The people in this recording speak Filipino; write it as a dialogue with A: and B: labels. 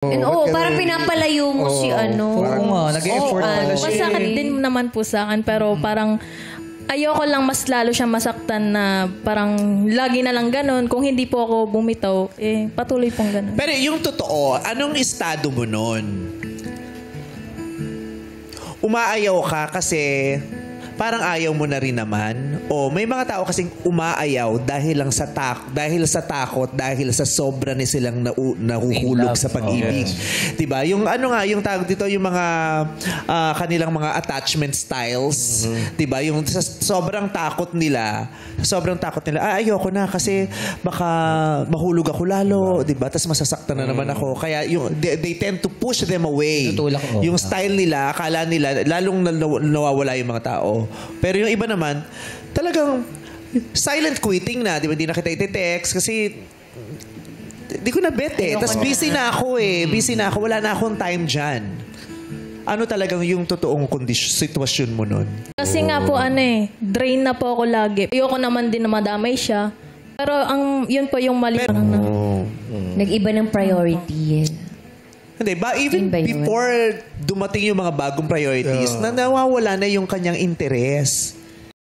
A: Oo, parang pinapalayo mo si ano.
B: Oo nga, nag-effort pala siya.
C: Masakit din naman po sa akin, pero parang ayoko lang mas lalo siya masaktan na parang lagi na lang ganun. Kung hindi po ako bumitaw, patuloy pong ganun.
D: Pero yung totoo, anong estado mo nun? Umaayaw ka kasi parang ayaw mo na rin naman? O may mga tao kasing umaayaw dahil lang sa dahil sa takot, dahil sa sobra ni silang nahuhulog sa pag-ibig. Diba? Yung ano nga, yung tawag dito, yung mga kanilang mga attachment styles. Diba? Yung sa sobrang takot nila, ayoko na kasi baka mahulog ako lalo. Diba? Tapos masasaktan na naman ako. Kaya yung, they tend to push them away. Yung style nila, akala nila, lalong nawawala yung mga tao. Pero yung iba naman, talagang silent quitting na. Di ba? Hindi na kita iti-text kasi di ko na bet eh. Tapos busy na ako eh. Busy na ako. Wala na akong time dyan. Ano talagang yung totoong sitwasyon mo nun?
C: Kasi nga po drain na po ako lagi. Ayoko naman din na madamay siya. Pero yun po yung mali.
A: Nag-iba ng priority.
D: Hindi ba? Even before dumating yung mga bagong priorities, na nawawala na yung kanyang interes.